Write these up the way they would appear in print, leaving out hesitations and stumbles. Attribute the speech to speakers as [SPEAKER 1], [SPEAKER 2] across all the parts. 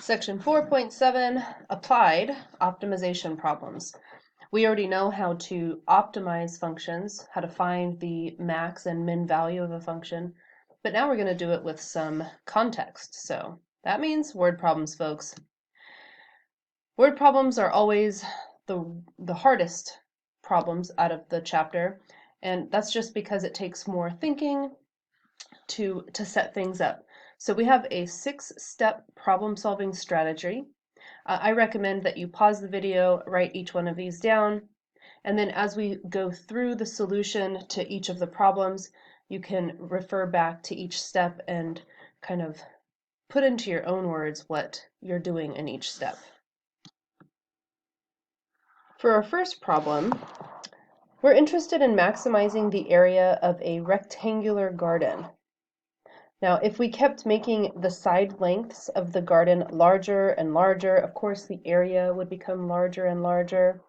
[SPEAKER 1] Section 4.7, Applied Optimization Problems. We already know how to optimize functions, how to find the max and min value of a function, but now we're going to do it with some context. So that means word problems, folks. Word problems are always the hardest problems out of the chapter, and that's just because it takes more thinking to set things up. So we have a 6-step problem-solving strategy. I recommend that you pause the video, write each one of these down, and then as we go through the solution to each of the problems, you can refer back to each step and kind of put into your own words what you're doing in each step. For our first problem, we're interested in maximizing the area of a rectangular garden. Now, if we kept making the side lengths of the garden larger and larger, of course the area would become larger and larger.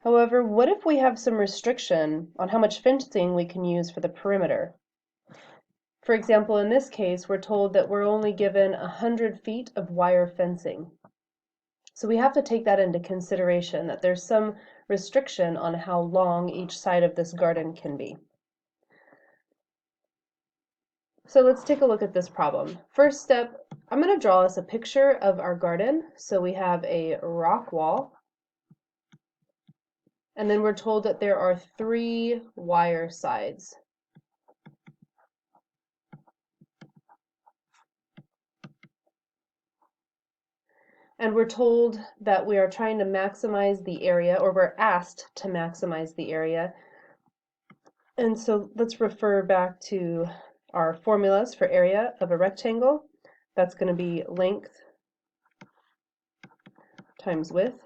[SPEAKER 1] However, what if we have some restriction on how much fencing we can use for the perimeter? For example, in this case, we're told that we're only given 100 feet of wire fencing. So we have to take that into consideration, that there's some restriction on how long each side of this garden can be. So let's take a look at this problem. First step, I'm going to draw us a picture of our garden. So we have a rock wall, and then we're told that there are 3 wire sides. And we're told that we are trying to maximize the area, or we're asked to maximize the area. And so let's refer back to our formulas for area of a rectangle. That's going to be length times width.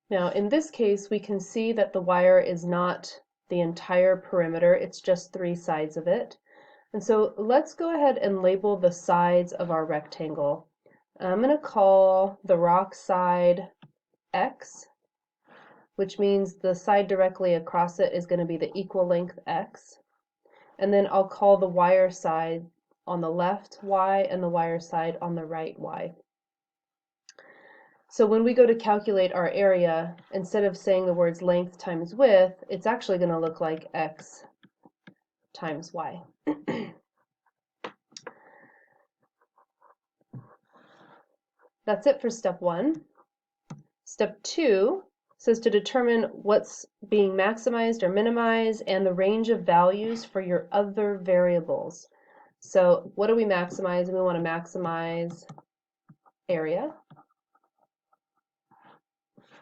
[SPEAKER 1] Now, in this case, we can see that the wire is not the entire perimeter, it's just 3 sides of it. And so let's go ahead and label the sides of our rectangle. I'm going to call the rock side X, which means the side directly across it is going to be the equal length X. And then I'll call the wire side on the left Y and the wire side on the right Y. So when we go to calculate our area, instead of saying the words length times width, it's actually going to look like X times Y. That's it for step 1. Step 2 says to determine what's being maximized or minimized and the range of values for your other variables. So what do we maximize? We want to maximize area.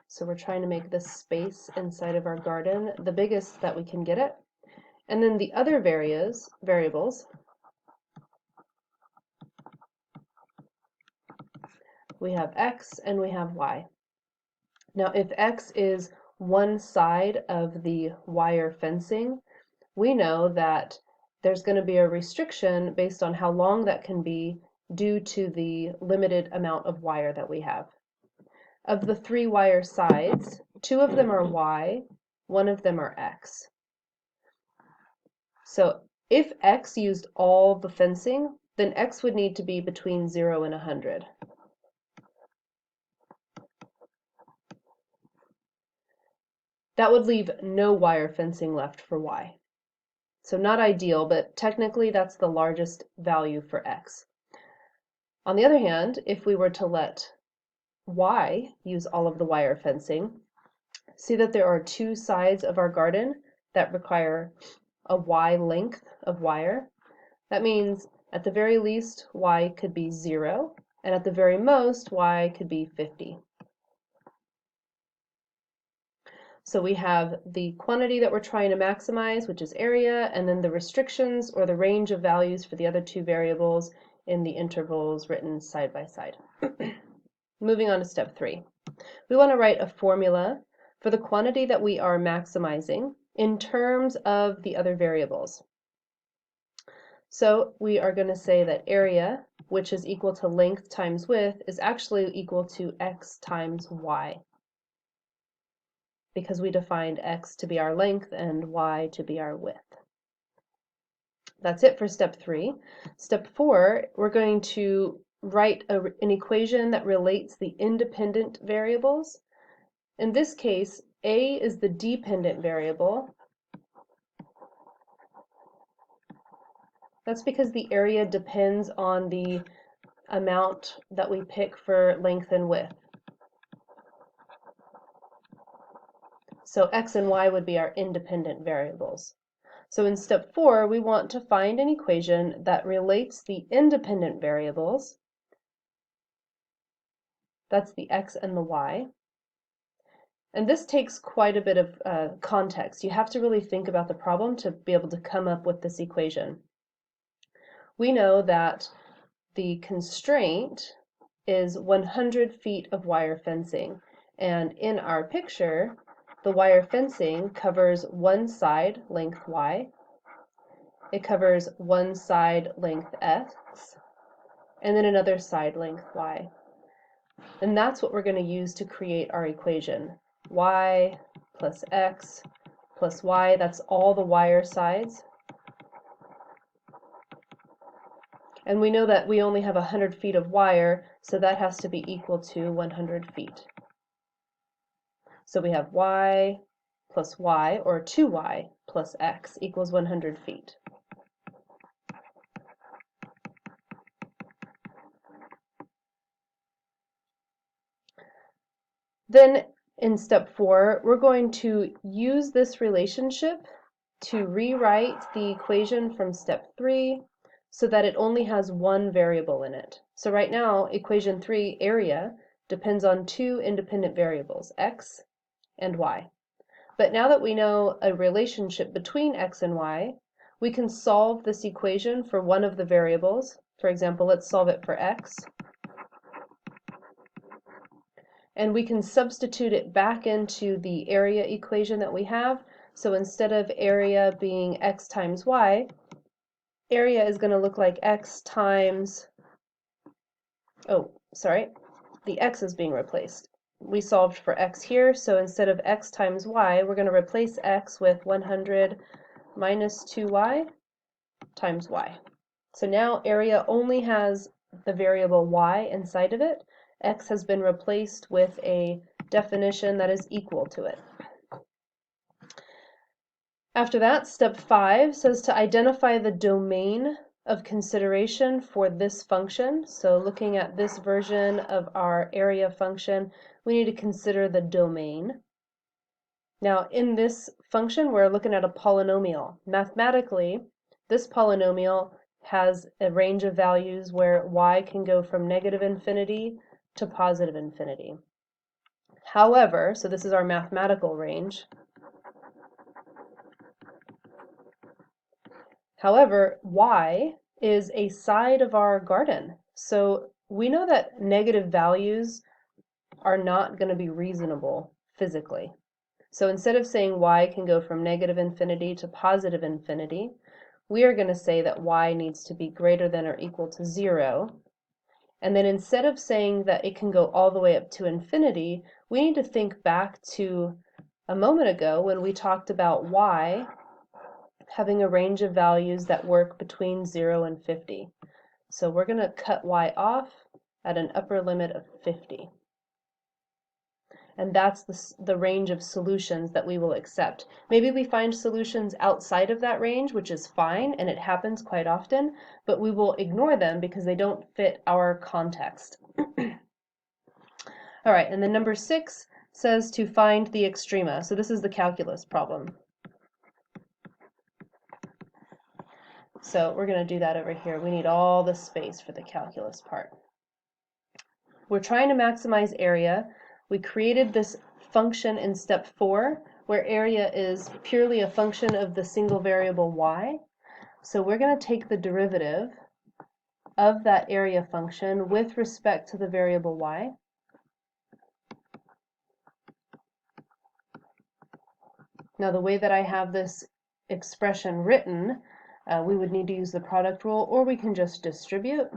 [SPEAKER 1] So we're trying to make this space inside of our garden the biggest that we can get it. And then the other variables, we have X and we have Y. Now, if X is one side of the wire fencing, we know that there's going to be a restriction based on how long that can be due to the limited amount of wire that we have. Of the 3 wire sides, 2 of them are Y, 1 of them are X. So if X used all the fencing, then X would need to be between 0 and 100. That would leave no wire fencing left for Y. So not ideal, but technically that's the largest value for X. On the other hand, if we were to let Y use all of the wire fencing, see that there are 2 sides of our garden that require a Y length of wire. That means at the very least Y could be 0, and at the very most Y could be 50. So we have the quantity that we're trying to maximize, which is area, and then the restrictions or the range of values for the other 2 variables in the intervals written side by side. Moving on to step 3. We want to write a formula for the quantity that we are maximizing in terms of the other variables. So we are going to say that area, which is equal to length times width, is actually equal to X times Y, because we defined X to be our length and Y to be our width. That's it for step 3. Step 4, we're going to write an equation that relates the independent variables. In this case, A is the dependent variable. That's because the area depends on the amount that we pick for length and width. So x and y would be our independent variables. So in step 4, we want to find an equation that relates the independent variables, that's the x and the y. And this takes quite a bit of context. You have to really think about the problem to be able to come up with this equation. We know that the constraint is 100 feet of wire fencing. And in our picture, the wire fencing covers one side, length y. It covers one side, length x, and then another side, length y. And that's what we're going to use to create our equation. Y plus x plus y, that's all the wire sides. And we know that we only have 100 feet of wire, so that has to be equal to 100 feet. So we have y plus y, or 2y plus x equals 100 feet. Then in step 4, we're going to use this relationship to rewrite the equation from step 3 so that it only has one variable in it. So right now, equation 3, area, depends on two independent variables, x and y. But now that we know a relationship between x and y, we can solve this equation for one of the variables. For example, let's solve it for x. And we can substitute it back into the area equation that we have. So instead of area being x times y, area is going to look like x times, the x is being replaced. We solved for x here, so instead of x times y, we're going to replace x with 100 minus 2y times y. So now area only has the variable y inside of it. X has been replaced with a definition that is equal to it. After that, step 5 says to identify the domain of consideration for this function. So looking at this version of our area function, we need to consider the domain. Now in this function, we're looking at a polynomial. Mathematically, this polynomial has a range of values where y can go from negative infinity to positive infinity. However, so this is our mathematical range. However, y is a side of our garden. So we know that negative values are not going to be reasonable physically. So instead of saying y can go from negative infinity to positive infinity, we are going to say that y needs to be greater than or equal to 0. And then instead of saying that it can go all the way up to infinity, we need to think back to a moment ago when we talked about y having a range of values that work between 0 and 50. So we're going to cut y off at an upper limit of 50. And that's the range of solutions that we will accept. Maybe we find solutions outside of that range, which is fine, and it happens quite often, but we will ignore them because they don't fit our context. All right, and then number 6 says to find the extrema. So this is the calculus problem. So we're going to do that over here. We need all the space for the calculus part. We're trying to maximize area. We created this function in step 4 where area is purely a function of the single variable y. So we're going to take the derivative of that area function with respect to the variable y. Now the way that I have this expression written, we would need to use the product rule, or we can just distribute.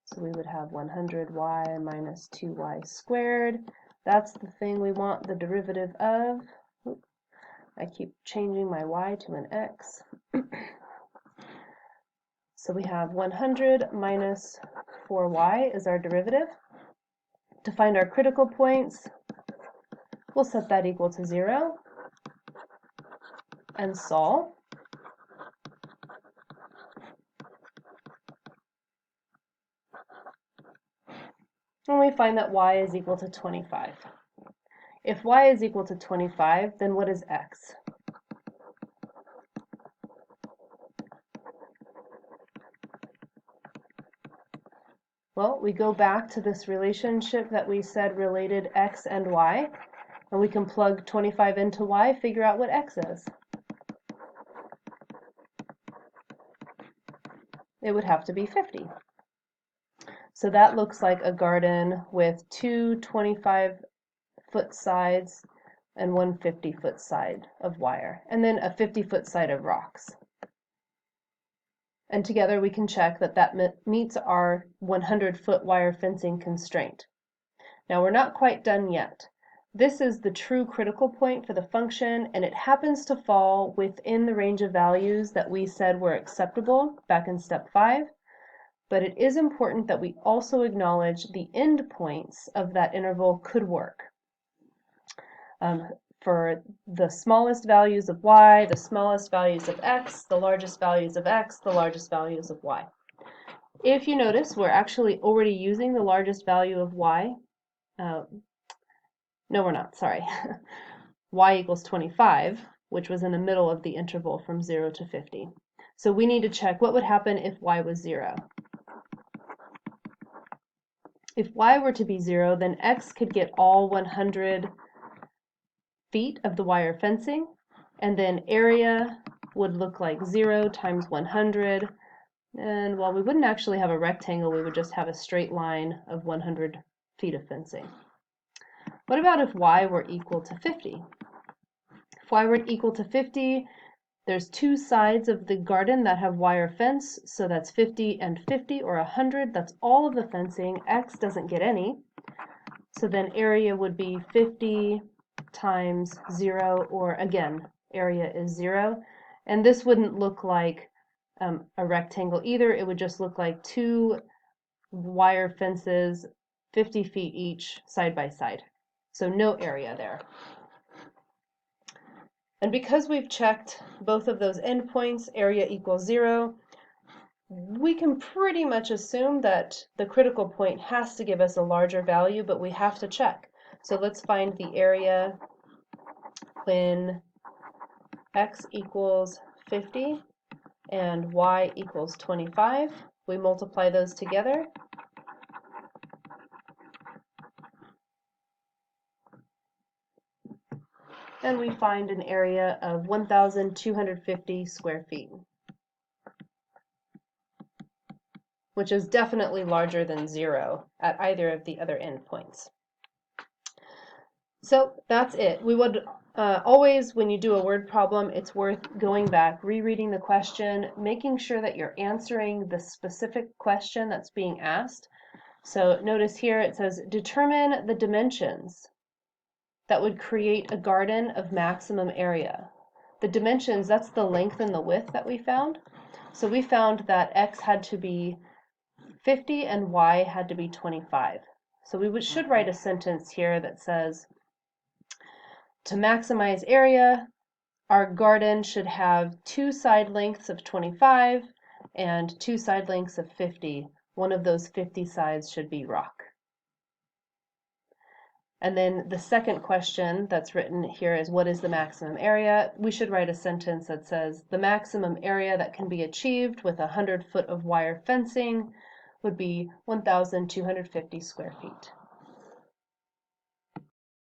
[SPEAKER 1] So we would have 100y minus 2y squared. That's the thing we want the derivative of. I keep changing my y to an x. So we have 100 minus 4y is our derivative. To find our critical points, we'll set that equal to 0 and solve. And we find that y is equal to 25. If y is equal to 25, then what is x? Well, we go back to this relationship that we said related x and y, and we can plug 25 into y, figure out what x is. It would have to be 50. So that looks like a garden with two 25-foot sides and one 50-foot side of wire, and then a 50-foot side of rocks. And together we can check that that meets our 100-foot wire fencing constraint. Now we're not quite done yet. This is the true critical point for the function, and it happens to fall within the range of values that we said were acceptable back in step 5. But it is important that we also acknowledge the endpoints of that interval could work. For the smallest values of y, the smallest values of x, the largest values of x, the largest values of y. If you notice, we're actually already using the largest value of y. No, we're not, sorry. Y equals 25, which was in the middle of the interval from 0 to 50. So we need to check what would happen if y was 0. If y were to be 0, then x could get all 100 feet of the wire fencing, and then area would look like 0 times 100, and while we wouldn't actually have a rectangle, we would just have a straight line of 100 feet of fencing. What about if y were equal to 50? If y were equal to 50, there's two sides of the garden that have wire fence, so that's 50 and 50, or 100, that's all of the fencing. X doesn't get any, so then area would be 50 times 0, or again, area is 0. And this wouldn't look like a rectangle either. It would just look like two wire fences, 50 feet each, side by side. So no area there. And because we've checked both of those endpoints, area equals 0, we can pretty much assume that the critical point has to give us a larger value, but we have to check. So let's find the area when x equals 50 and y equals 25. We multiply those together. And we find an area of 1,250 square feet, which is definitely larger than 0 at either of the other endpoints. So that's it. We would always, when you do a word problem, it's worth going back, rereading the question, making sure that you're answering the specific question that's being asked. So notice here it says, determine the dimensions that would create a garden of maximum area. The dimensions, that's the length and the width that we found. So we found that x had to be 50 and y had to be 25. So we should write a sentence here that says, to maximize area, our garden should have two side lengths of 25 and two side lengths of 50. One of those 50 sides should be rock. And then the second question that's written here is, what is the maximum area? We should write a sentence that says, the maximum area that can be achieved with 100 foot of wire fencing would be 1,250 square feet.